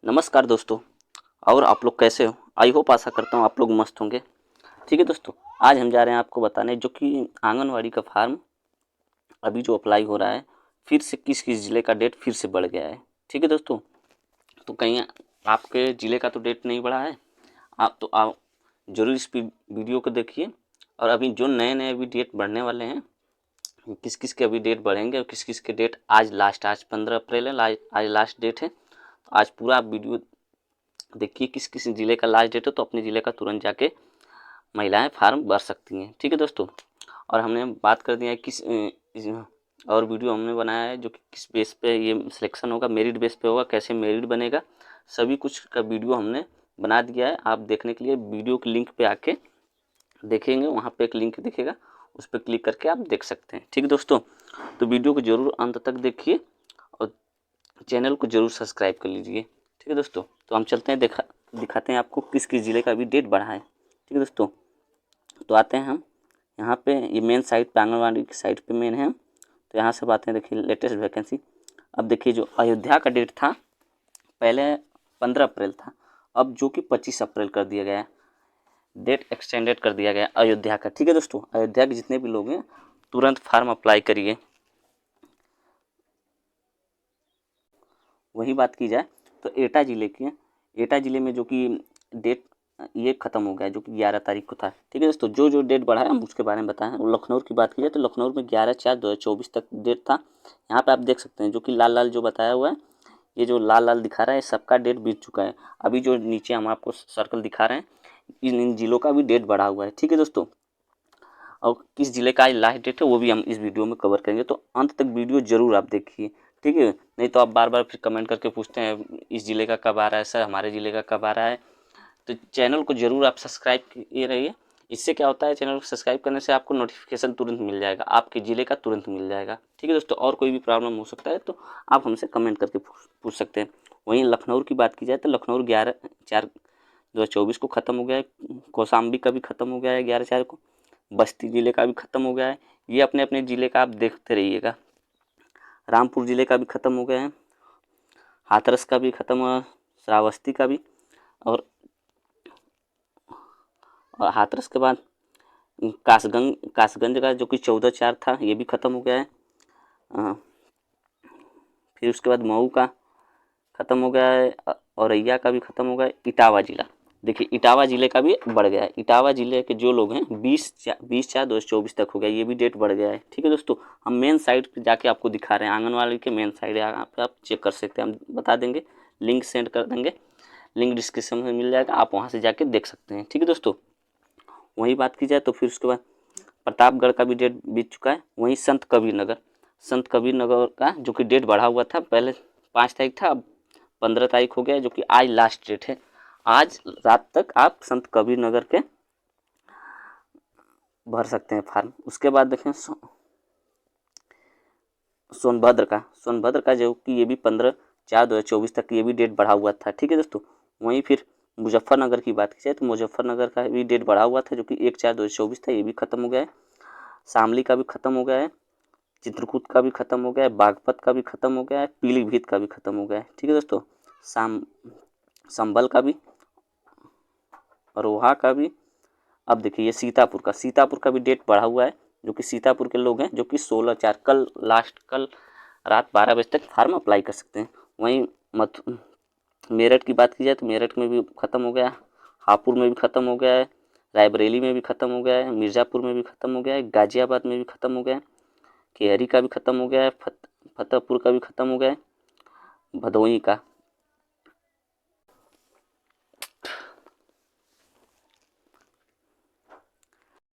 नमस्कार दोस्तों। और आप लोग कैसे हो? आई होप आशा करता हूँ आप लोग मस्त होंगे। ठीक है दोस्तों, आज हम जा रहे हैं आपको बताने जो कि आंगनवाड़ी का फार्म अभी जो अप्लाई हो रहा है फिर से किस किस ज़िले का डेट फिर से बढ़ गया है। ठीक है दोस्तों, तो कहीं आपके ज़िले का तो डेट नहीं बढ़ा है, आप ज़रूर इस वीडियो को देखिए। और अभी जो नए नए अभी डेट बढ़ने वाले हैं, किस किस के अभी डेट बढ़ेंगे और किस किस के डेट आज 15 अप्रैल है, आज लास्ट डेट है। तो आज पूरा आप वीडियो देखिए किस किस ज़िले का लास्ट डेट है, तो अपने ज़िले का तुरंत जाके महिलाएं फार्म भर सकती हैं। ठीक है दोस्तों, और हमने बात कर दिया है और वीडियो हमने बनाया है जो कि किस बेस पे ये सिलेक्शन होगा, मेरिट बेस पे होगा, कैसे मेरिट बनेगा, सभी कुछ का वीडियो हमने बना दिया है। आप देखने के लिए वीडियो के लिंक पे आके देखेंगे, वहाँ पे एक लिंक दिखेगा, उस पर क्लिक करके आप देख सकते हैं। ठीक है दोस्तों, तो वीडियो को ज़रूर अंत तक देखिए और चैनल को ज़रूर सब्सक्राइब कर लीजिए। ठीक है दोस्तों, तो हम चलते हैं, दिखाते हैं आपको किस किस ज़िले का अभी डेट बढ़ा है। ठीक है दोस्तों, तो आते हैं हम यहाँ पे, ये मेन साइट पे, आंगनबाड़ी की साइट पे मेन है। तो यहाँ से आते हैं, देखिए लेटेस्ट वैकेंसी। अब देखिए जो अयोध्या का डेट था पहले 15 अप्रैल था, अब जो कि 25 अप्रैल कर दिया गया है, डेट एक्सटेंडेड कर दिया गया अयोध्या का। ठीक है दोस्तों, अयोध्या के जितने भी लोग हैं तुरंत फार्म अप्लाई करिए। वही बात की जाए तो एटा ज़िले के, एटा ज़िले में जो कि डेट ये ख़त्म हो गया जो कि 11 तारीख को था। ठीक है दोस्तों, जो जो डेट बढ़ा है हम उसके बारे में बताएं। लखनऊ की बात की जाए तो लखनऊ में 11/4/2024 तक डेट था। यहाँ पे आप देख सकते हैं जो कि लाल लाल जो बताया हुआ है, ये जो लाल लाल दिखा रहा है सबका डेट बीत चुका है। अभी जो नीचे हम आपको सर्कल दिखा रहे हैं इन ज़िलों का भी डेट बढ़ा हुआ है। ठीक है दोस्तों, और किस ज़िले का आज लास्ट डेट है वो भी हम इस वीडियो में कवर करेंगे, तो अंत तक वीडियो ज़रूर आप देखिए। ठीक है, नहीं तो आप बार बार फिर कमेंट करके पूछते हैं इस ज़िले का कब आ रहा है सर, हमारे ज़िले का कब आ रहा है। तो चैनल को ज़रूर आप सब्सक्राइब किए रहिए। इससे क्या होता है, चैनल को सब्सक्राइब करने से आपको नोटिफिकेशन तुरंत मिल जाएगा, आपके ज़िले का तुरंत मिल जाएगा। ठीक है दोस्तों, और कोई भी प्रॉब्लम हो सकता है तो आप हमसे कमेंट करके पूछ सकते हैं। वहीं लखनऊ की बात की जाए तो लखनऊ 11/4/2024 को ख़त्म हो गया है, कौशाम्बी का भी ख़त्म हो गया है 11/4 को, बस्ती ज़िले का भी ख़त्म हो गया है। ये अपने अपने ज़िले का आप देखते रहिएगा। रामपुर ज़िले का भी ख़त्म हो गया है, हाथरस का भी ख़त्म हुआ, श्रावस्ती का भी, और हाथरस के बाद कासगंज का जो कि 14/4 था ये भी ख़त्म हो गया है। फिर उसके बाद मऊ का ख़त्म हो गया है, औरैया का भी ख़त्म हो गया है। इटावा ज़िला, देखिए इटावा ज़िले का भी बढ़ गया है। इटावा ज़िले के जो लोग हैं 20/4/2024 तक हो गया, ये भी डेट बढ़ गया है। ठीक है दोस्तों, हम मेन साइट पे जाके आपको दिखा रहे हैं, आंगनवाड़ी के मेन साइट है, यहाँ पे आप चेक कर सकते हैं, हम बता देंगे, लिंक सेंड कर देंगे, लिंक डिस्क्रिप्शन में मिल जाएगा, आप वहाँ से जाके देख सकते हैं। ठीक है दोस्तों, वही बात की जाए तो फिर उसके बाद प्रतापगढ़ का भी डेट बीत चुका है। वहीं संत कबीर नगर का जो कि डेट बढ़ा हुआ था, पहले 5 तारीख था, अब 15 तारीख हो गया, जो कि आज लास्ट डेट है। आज रात तक आप संत कबीर नगर के भर सकते हैं फार्म। उसके बाद देखें सोनभद्र का जो कि ये भी 15/4/2024 तक ये भी डेट बढ़ा हुआ था। ठीक है दोस्तों, वहीं फिर मुजफ्फरनगर की बात की जाए तो मुजफ्फरनगर का भी डेट बढ़ा हुआ था जो कि 1/4/2024 था, ये भी ख़त्म हो गया है। शामली का भी ख़त्म हो गया है, चित्रकूट का भी ख़त्म हो गया है, बागपत का भी ख़त्म हो गया है, पीलीभीत का भी ख़त्म हो गया है। ठीक है दोस्तों, संभल का भी, रोहा का भी। अब देखिए ये सीतापुर का भी डेट बढ़ा हुआ है, जो कि सीतापुर के लोग हैं जो कि 16/4 कल रात 12 बजे तक फार्म अप्लाई कर सकते हैं। वहीं मेरठ की बात की जाए तो मेरठ में भी ख़त्म हो गया, हापुड़ में भी ख़त्म हो गया है, रायबरेली में भी ख़त्म हो गया है, मिर्ज़ापुर में भी ख़त्म हो गया है, गाज़ियाबाद में भी ख़त्म हो गया है, केहरी का भी ख़त्म हो गया है, फतेहपुर का भी ख़त्म हो गया है,